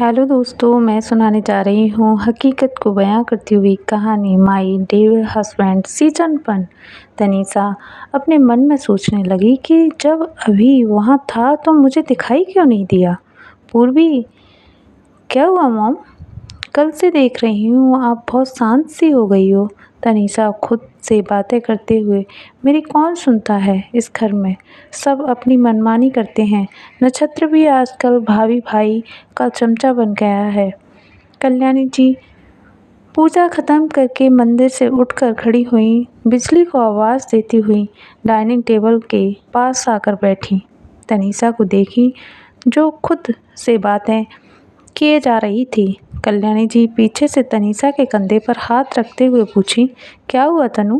Hello दोस्तों, मैं सुनाने जा रही हूँ हकीकत को बयां करती हुई कहानी my dear husband season 1। Tanisha अपने मन में सोचने लगी कि जब अभी वहाँ था तो मुझे दिखाई क्यों नहीं दिया। पूर्वी, क्या हुआ मॉम? कल से देख रही हूँ आप बहुत शांत सी हो गई हो। तनीषा खुद से बातें करते हुए, मेरी कौन सुनता है इस घर में, सब अपनी मनमानी करते हैं। नक्षत्र भी आजकल भाभी भाई का चमचा बन गया है। कल्याणी जी पूजा खत्म करके मंदिर से उठकर खड़ी हुई, बिजली को आवाज़ देती हुई डाइनिंग टेबल के पास आकर बैठी। तनीषा को देखी जो खुद से बातें किए जा रही थी। कल्याणी जी पीछे से तनीषा के कंधे पर हाथ रखते हुए पूछी, क्या हुआ तनु,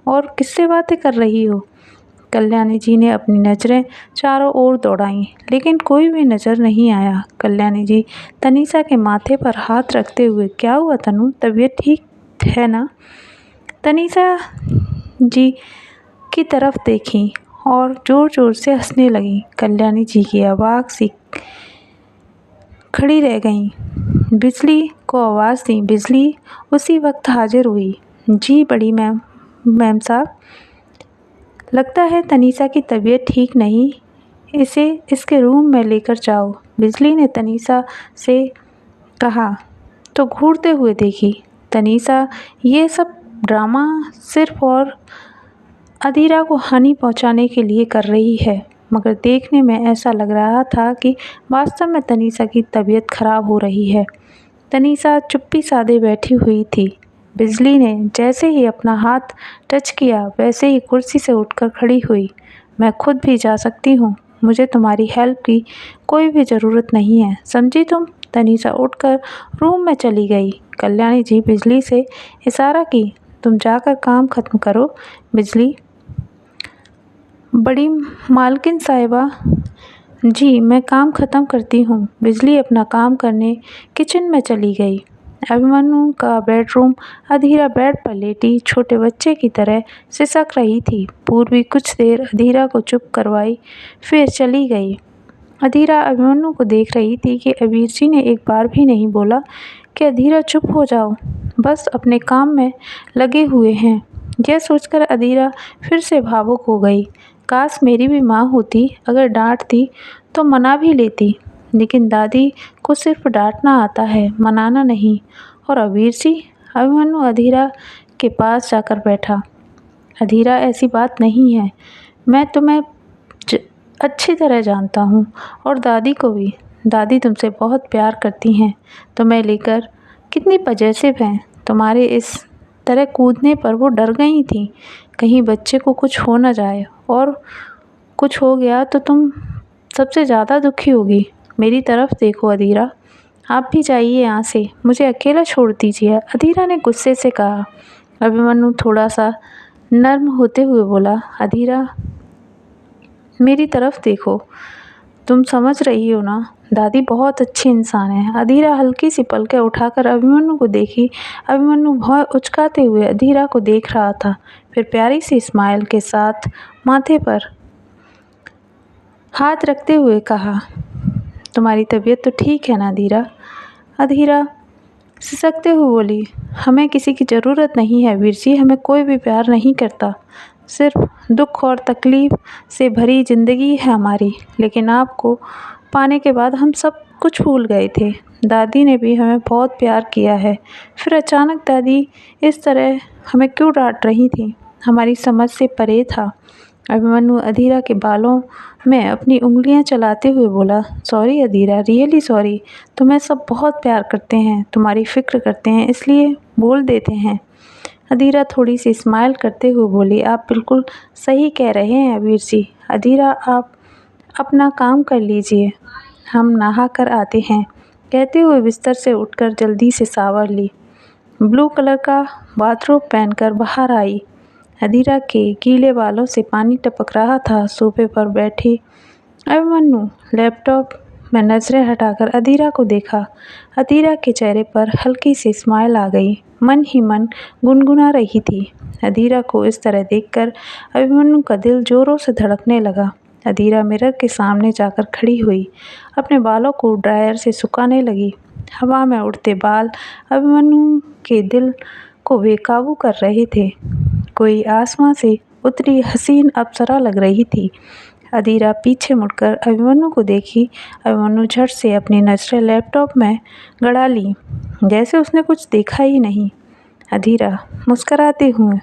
और किससे बातें कर रही हो? कल्याणी जी ने अपनी नज़रें चारों ओर दौड़ाईं, लेकिन कोई भी नज़र नहीं आया। कल्याणी जी तनीषा के माथे पर हाथ रखते हुए, क्या हुआ तनु, तबीयत ठीक है ना? तनीषा जी की तरफ देखी और ज़ोर ज़ोर से हंसने लगी। कल्याणी जी की अवाक सी खड़ी रह गईं। बिजली को आवाज़ दी। बिजली उसी वक्त हाजिर हुई। जी बड़ी मैम साहब, लगता है तनीषा की तबीयत ठीक नहीं, इसे इसके रूम में लेकर जाओ। बिजली ने तनीषा से कहा तो घूरते हुए देखी। तनीषा ये सब ड्रामा सिर्फ और अधीरा को हानि पहुंचाने के लिए कर रही है, मगर देखने में ऐसा लग रहा था कि वास्तव में तनीषा की तबीयत खराब हो रही है। तनीषा चुप्पी साधे बैठी हुई थी। बिजली ने जैसे ही अपना हाथ टच किया वैसे ही कुर्सी से उठकर खड़ी हुई। मैं खुद भी जा सकती हूँ, मुझे तुम्हारी हेल्प की कोई भी ज़रूरत नहीं है, समझी तुम? तनीषा उठकर रूम में चली गई। कल्याणी जी बिजली से इशारा की, तुम जाकर काम ख़त्म करो। बिजली, बड़ी मालकिन साहिबा, जी मैं काम ख़त्म करती हूँ। बिजली अपना काम करने किचन में चली गई। अभिमन्यु का बेडरूम। अधीरा बेड पर लेटी छोटे बच्चे की तरह सिसक रही थी। पूर्वी कुछ देर अधीरा को चुप करवाई, फिर चली गई। अधीरा अभिमन्यु को देख रही थी कि अबीर जी ने एक बार भी नहीं बोला कि अधीरा चुप हो जाओ, बस अपने काम में लगे हुए हैं। यह सोचकर अधीरा फिर से भावुक हो गई। काश मेरी भी माँ होती, अगर डांटती तो मना भी लेती, लेकिन दादी को सिर्फ डांटना आता है, मनाना नहीं। और अबीर जी? अभिमन्यु अधीरा के पास जाकर बैठा। अधीरा, ऐसी बात नहीं है, मैं तुम्हें अच्छी तरह जानता हूँ और दादी को भी। दादी तुमसे बहुत प्यार करती हैं, तुम्हें लेकर कितनी पजेसिव हैं। तुम्हारे इस तरह कूदने पर वो डर गई थी, कहीं बच्चे को कुछ हो न जाए, और कुछ हो गया तो तुम सबसे ज़्यादा दुखी होगी। मेरी तरफ देखो अधीरा, आप भी जाइए यहाँ से, मुझे अकेला छोड़ दीजिए, अधीरा ने गुस्से से कहा। अभिमन्यु थोड़ा सा नर्म होते हुए बोला, अधीरा मेरी तरफ देखो, तुम समझ रही हो ना, दादी बहुत अच्छी इंसान है। अधीरा हल्की सी पलकें उठाकर अभिमन्यु को देखी। अभिमन्यु भौं उचकाते हुए अधीरा को देख रहा था, फिर प्यारी सी स्माइल के साथ माथे पर हाथ रखते हुए कहा, तुम्हारी तबीयत तो ठीक है ना अधीरा? अधीरा सिसकते हुए बोली, हमें किसी की ज़रूरत नहीं है वीर जी, हमें कोई भी प्यार नहीं करता, सिर्फ दुख और तकलीफ़ से भरी ज़िंदगी है हमारी। लेकिन आपको पाने के बाद हम सब कुछ भूल गए थे। दादी ने भी हमें बहुत प्यार किया है, फिर अचानक दादी इस तरह हमें क्यों डांट रही थी, हमारी समझ से परे था। अभिमन्यु अधीरा के बालों में अपनी उंगलियां चलाते हुए बोला, सॉरी अधीरा, रियली सॉरी, तुम्हें सब बहुत प्यार करते हैं, तुम्हारी फ़िक्र करते हैं, इसलिए बोल देते हैं। अधीरा थोड़ी सी स्माइल करते हुए बोली, आप बिल्कुल सही कह रहे हैं अबीर जी। अधीरा, आप अपना काम कर लीजिए, हम नहा कर आते हैं। कहते हुए बिस्तर से उठकर जल्दी से शावर ली, ब्लू कलर का बाथरोब पहनकर बाहर आई। अधीरा के गीले बालों से पानी टपक रहा था। सोफे पर बैठी अभिमन्यु लैपटॉप में नज़रें हटाकर अधीरा को देखा। अधीरा के चेहरे पर हल्की सी स्माइल आ गई, मन ही मन गुनगुना रही थी। अधीरा को इस तरह देखकर अभिमन्यु का दिल जोरों से धड़कने लगा। अधीरा मिरर के सामने जाकर खड़ी हुई, अपने बालों को ड्रायर से सुखाने लगी। हवा में उड़ते बाल अभिमन्यु के दिल को बेकाबू कर रहे थे। कोई आसमां से उतरी हसीन अप्सरा लग रही थी। अधीरा पीछे मुड़कर अभिमन्यु को देखी। अभिमन्यु झट से अपनी नज़रें लैपटॉप में गड़ा ली, जैसे उसने कुछ देखा ही नहीं। अधीरा मुस्कुराते हुए,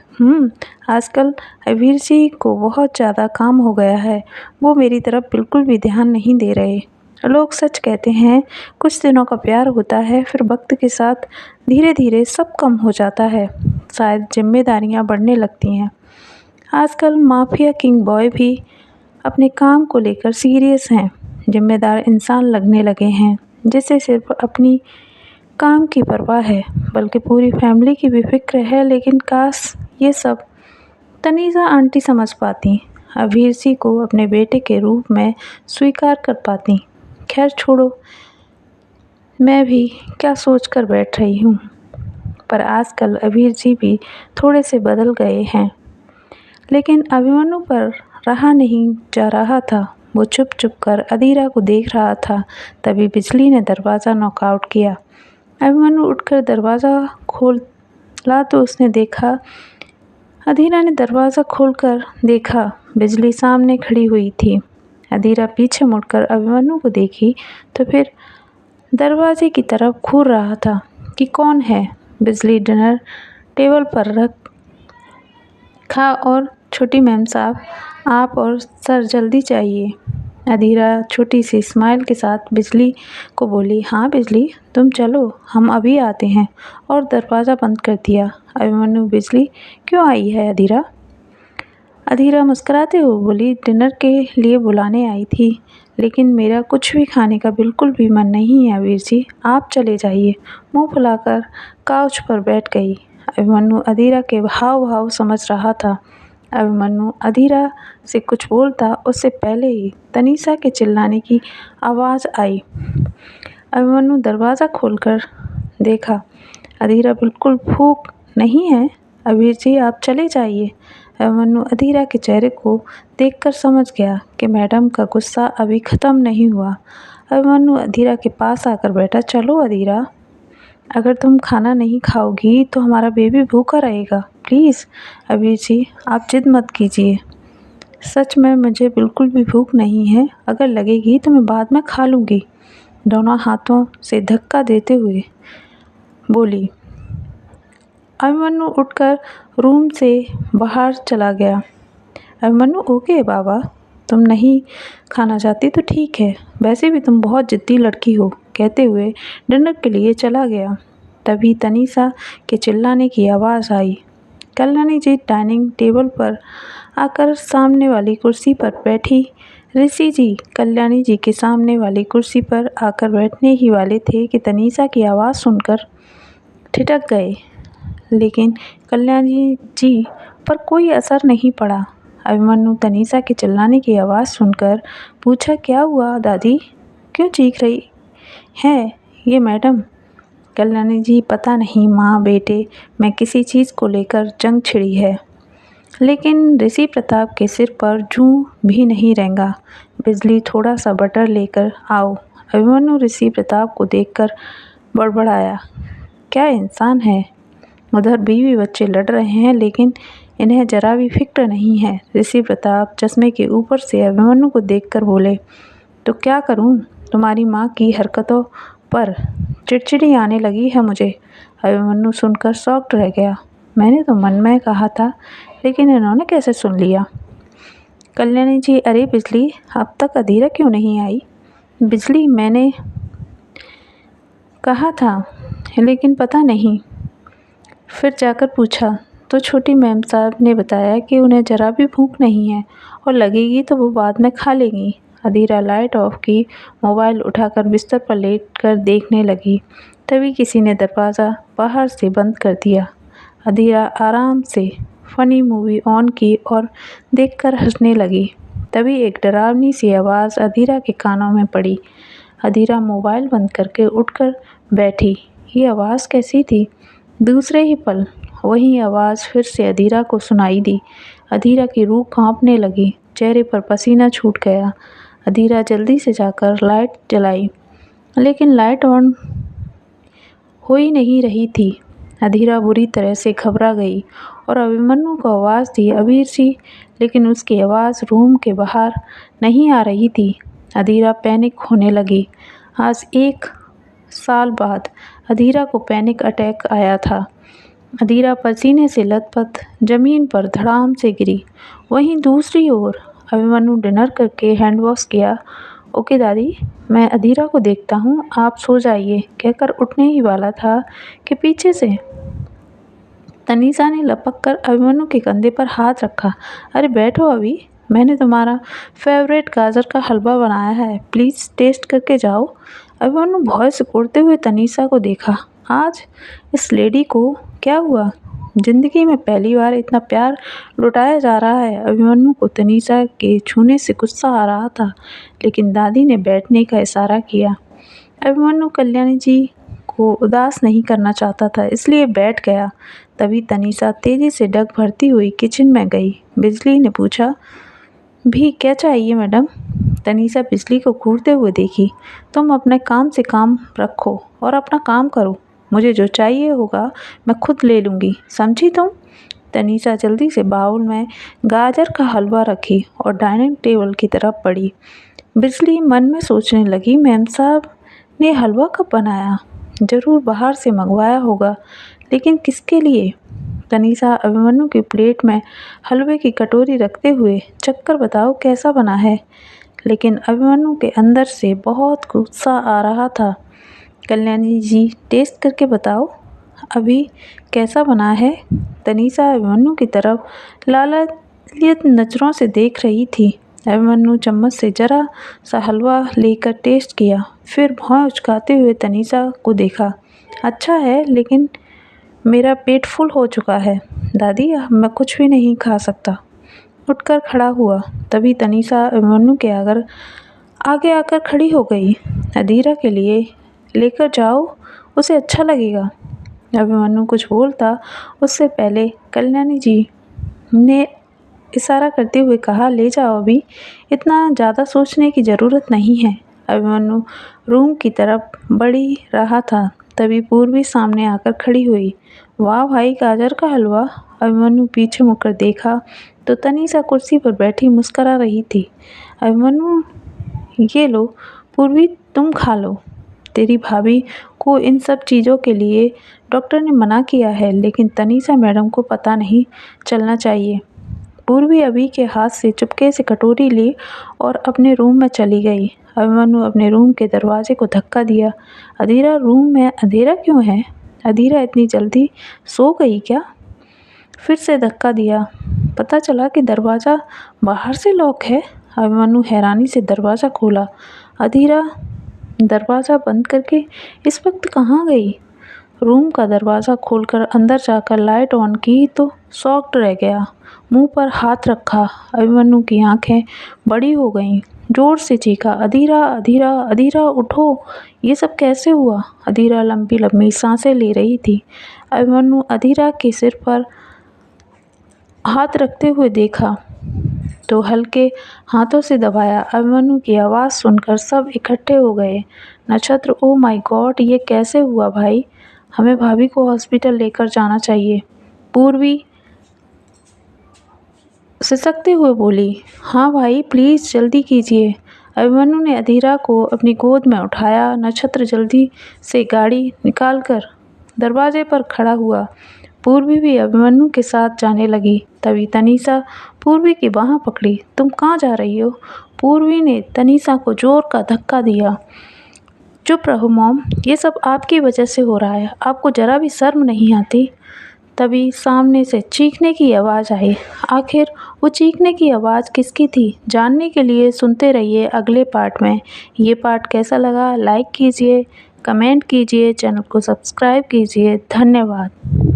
आजकल अबीर जी को बहुत ज़्यादा काम हो गया है, वो मेरी तरफ बिल्कुल भी ध्यान नहीं दे रहे। लोग सच कहते हैं, कुछ दिनों का प्यार होता है, फिर वक्त के साथ धीरे धीरे सब कम हो जाता है। शायद जिम्मेदारियां बढ़ने लगती हैं। आजकल माफिया किंग बॉय भी अपने काम को लेकर सीरियस हैं। जिम्मेदार इंसान लगने लगे हैं, जिसे सिर्फ अपनी काम की परवाह है, बल्कि पूरी फैमिली की भी फिक्र है। लेकिन काश ये सब तनीज़ा आंटी समझ पाती, अबीर जी को अपने बेटे के रूप में स्वीकार कर पाती। खैर छोड़ो, मैं भी क्या सोच कर बैठ रही हूँ। पर आजकल अबीर जी भी थोड़े से बदल गए हैं। लेकिन अभिमन्यु पर रहा नहीं जा रहा था। वो चुप चुप कर अधीरा को देख रहा था। तभी बिजली ने दरवाज़ा नॉकआउट किया। अभिमन्यु उठकर दरवाज़ा खोला तो उसने देखा, अधीरा ने दरवाज़ा खोलकर देखा, बिजली सामने खड़ी हुई थी। अधीरा पीछे मुड़कर अभिमन्यु को देखी तो फिर दरवाजे की तरफ घूर रहा था कि कौन है। बिजली डिनर टेबल पर रखा और छोटी मैम साहब, आप और सर जल्दी चाहिए। अधीरा छोटी सी स्माइल के साथ बिजली को बोली, हाँ बिजली, तुम चलो, हम अभी आते हैं, और दरवाज़ा बंद कर दिया। अभिमन्यु, बिजली क्यों आई है अधीरा? अधीरा मुस्कुराते हुए बोली, डिनर के लिए बुलाने आई थी, लेकिन मेरा कुछ भी खाने का बिल्कुल भी मन नहीं है वीर जी, आप चले जाइए। मुंह फुलाकर काउच पर बैठ गई। अभिमन्यु अधीरा के हाव भाव समझ रहा था। अभिमन्यु अधीरा से कुछ बोलता उससे पहले ही तनीषा के चिल्लाने की आवाज़ आई। अभिमन्यु दरवाज़ा खोलकर देखा, अधीरा बिल्कुल भूख नहीं है। अबीर जी, आप चले जाइए। अभिमन्यु अधीरा के चेहरे को देखकर समझ गया कि मैडम का गुस्सा अभी ख़त्म नहीं हुआ। अभिमन्यु अधीरा के पास आकर बैठा, चलो अधीरा, अगर तुम खाना नहीं खाओगी तो हमारा बेबी भूखा रहेगा। प्लीज़ अबीर जी, आप जिद मत कीजिए। सच में मुझे बिल्कुल भी भूख नहीं है, अगर लगेगी तो मैं बाद में खा लूँगी। दोनों हाथों से धक्का देते हुए बोली। अभिमन्यु उठकर रूम से बाहर चला गया। अभिमन्यु, ओके बाबा, तुम नहीं खाना चाहती तो ठीक है, वैसे भी तुम बहुत जिद्दी लड़की हो, कहते हुए डिनर के लिए चला गया। तभी तनीषा के चिल्लाने की आवाज़ आई। कल्याणी जी डाइनिंग टेबल पर आकर सामने वाली कुर्सी पर बैठी। ऋषि जी कल्याणी जी के सामने वाली कुर्सी पर आकर बैठने ही वाले थे कि तनीषा की आवाज़ सुनकर ठिठक गए, लेकिन कल्याणी जी पर कोई असर नहीं पड़ा। अभिमन्यु तनीषा के चिल्लाने की आवाज़ सुनकर पूछा, क्या हुआ दादी, क्यों चीख रही है ये मैडम? कल्याणी जी, पता नहीं माँ बेटे में किसी चीज़ को लेकर जंग छिड़ी है, लेकिन ऋषि प्रताप के सिर पर जूं भी नहीं रेंगा। बिजली, थोड़ा सा बटर लेकर आओ। अभिमन्यु ऋषि प्रताप को देखकर बड़बड़ाया, क्या इंसान है। उधर बीवी बच्चे लड़ रहे हैं, लेकिन इन्हें जरा भी फिक्र नहीं है। ऋषि प्रताप चश्मे के ऊपर से अभिमन्यु को देखकर बोले, तो क्या करूं, तुम्हारी माँ की हरकतों पर चिड़चिड़ी आने लगी है मुझे। अभिमन्यु सुनकर शॉक्ड रह गया। मैंने तो मन में कहा था, लेकिन इन्होंने कैसे सुन लिया। कल्याणी जी, अरे बिजली, अब तक अधीरा क्यों नहीं आई? बिजली, मैंने कहा था, लेकिन पता नहीं। फिर जाकर पूछा तो छोटी मैम साहब ने बताया कि उन्हें ज़रा भी भूख नहीं है, और लगेगी तो वो बाद में खा लेंगी। अधीरा लाइट ऑफ की, मोबाइल उठाकर बिस्तर पर लेटकर देखने लगी। तभी किसी ने दरवाज़ा बाहर से बंद कर दिया। अधीरा आराम से फ़नी मूवी ऑन की और देखकर हंसने लगी। तभी एक डरावनी सी आवाज़ अधीरा के कानों में पड़ी। अधीरा मोबाइल बंद करके उठकर बैठी। ये आवाज़ कैसी थी? दूसरे ही पल वही आवाज़ फिर से अधीरा को सुनाई दी। अधीरा की रूह कांपने लगी, चेहरे पर पसीना छूट गया। अधीरा जल्दी से जाकर लाइट जलाई, लेकिन लाइट ऑन हो ही नहीं रही थी। अधीरा बुरी तरह से घबरा गई और अभिमन्यु को आवाज़ दी, अबीर जी, लेकिन उसकी आवाज़ रूम के बाहर नहीं आ रही थी। अधीरा पैनिक होने लगी। आज 1 साल बाद अधीरा को पैनिक अटैक आया था। अधीरा पसीने से लथपथ ज़मीन पर धड़ाम से गिरी। वहीं दूसरी ओर अभिमन्यु डिनर करके हैंड वॉश किया। ओके दादी, मैं अधीरा को देखता हूँ, आप सो जाइए, कहकर उठने ही वाला था कि पीछे से तनीषा ने लपक कर अभिमन्यु के कंधे पर हाथ रखा। अरे बैठो अभी, मैंने तुम्हारा फेवरेट गाजर का हलवा बनाया है, प्लीज़ टेस्ट करके जाओ। अभिमन्यु भौं सिकोड़ते हुए तनीषा को देखा। आज इस लेडी को क्या हुआ? जिंदगी में पहली बार इतना प्यार लुटाया जा रहा है। अभिमन्यु को तनीषा के छूने से गुस्सा आ रहा था, लेकिन दादी ने बैठने का इशारा किया। अभिमन्यु कल्याणी जी को उदास नहीं करना चाहता था, इसलिए बैठ गया। तभी तनीषा तेजी से डग भरती हुई किचन में गई। बिजली ने पूछा, भी क्या चाहिए मैडम? तनीषा बिजली को घूरते हुए देखी। तुम अपने काम से काम रखो और अपना काम करो, मुझे जो चाहिए होगा मैं खुद ले लूँगी, समझी तुम? तनीषा जल्दी से बाउल में गाजर का हलवा रखी और डाइनिंग टेबल की तरफ बढ़ी। बिजली मन में सोचने लगी, मैम साहब ने हलवा कब बनाया? ज़रूर बाहर से मंगवाया होगा, लेकिन किसके लिए? तनीषा अभिमन्यु की प्लेट में हलवे की कटोरी रखते हुए, चक्कर बताओ कैसा बना है? लेकिन अभिमन्यु के अंदर से बहुत गुस्सा आ रहा था। कल्याणी जी, टेस्ट करके बताओ अभी कैसा बना है? तनीषा अभिमन्यु की तरफ लालयित नज़रों से देख रही थी। अभिमन्यु चम्मच से जरा सा हलवा लेकर टेस्ट किया, फिर भौं उचकाते हुए तनीषा को देखा। अच्छा है, लेकिन मेरा पेट फुल हो चुका है दादी, मैं कुछ भी नहीं खा सकता। उठकर खड़ा हुआ। तभी तनीषा अभिमन्यु के आगे आकर खड़ी हो गई। अधीरा के लिए लेकर जाओ, उसे अच्छा लगेगा। अभिमन्यु कुछ बोलता उससे पहले कल्याणी जी ने इशारा करते हुए कहा, ले जाओ अभी, इतना ज़्यादा सोचने की ज़रूरत नहीं है। अभिमन्यु रूम की तरफ बढ़ी रहा था, तभी पूर्वी सामने आकर खड़ी हुई। वाह भाई, गाजर का हलवा। अभिमन्यु पीछे मुड़कर देखा तो तनीषा कुर्सी पर बैठी मुस्करा रही थी। अभिमन्यु, ये लो पूर्वी, तुम खा लो। तेरी भाभी को इन सब चीज़ों के लिए डॉक्टर ने मना किया है, लेकिन तनीषा मैडम को पता नहीं चलना चाहिए। पूर्वी अभी के हाथ से चुपके से कटोरी ली और अपने रूम में चली गई। अभिमन्यु अपने रूम के दरवाजे को धक्का दिया। अधीरा, रूम में अंधेरा क्यों है? अधीरा इतनी जल्दी सो गई क्या? फिर से धक्का दिया। पता चला कि दरवाज़ा बाहर से लॉक है। अभिमन्यु हैरानी से दरवाज़ा खोला। अधीरा दरवाज़ा बंद करके इस वक्त कहाँ गई? रूम का दरवाज़ा खोलकर अंदर जाकर लाइट ऑन की तो शॉक्ड रह गया। मुंह पर हाथ रखा। अभिमन्यु की आंखें बड़ी हो गईं। जोर से चीखा, अधीरा, अधीरा, अधीरा उठो, ये सब कैसे हुआ? अधीरा लंबी लंबी सांसें ले रही थी। अभिमन्यु अधीरा के सिर पर हाथ रखते हुए देखा तो हल्के हाथों से दबाया। अभिमन्यु की आवाज़ सुनकर सब इकट्ठे हो गए। नक्षत्र, ओ माय गॉड, ये कैसे हुआ भाई? हमें भाभी को हॉस्पिटल लेकर जाना चाहिए, पूर्वी सिसकते हुए बोली। हाँ भाई, प्लीज़ जल्दी कीजिए। अभिमन्यु ने अधीरा को अपनी गोद में उठाया। नक्षत्र जल्दी से गाड़ी निकालकर दरवाजे पर खड़ा हुआ। पूर्वी भी अभिमन्यु के साथ जाने लगी। तभी तनीषा पूर्वी की बाँह पकड़ी। तुम कहाँ जा रही हो? पूर्वी ने तनीषा को जोर का धक्का दिया। चुप रहो मॉम, ये सब आपकी वजह से हो रहा है, आपको ज़रा भी शर्म नहीं आती? तभी सामने से चीखने की आवाज़ आई। आखिर वो चीखने की आवाज़ किसकी थी? जानने के लिए सुनते रहिए अगले पार्ट में। ये पार्ट कैसा लगा, लाइक कीजिए, कमेंट कीजिए, चैनल को सब्सक्राइब कीजिए। धन्यवाद।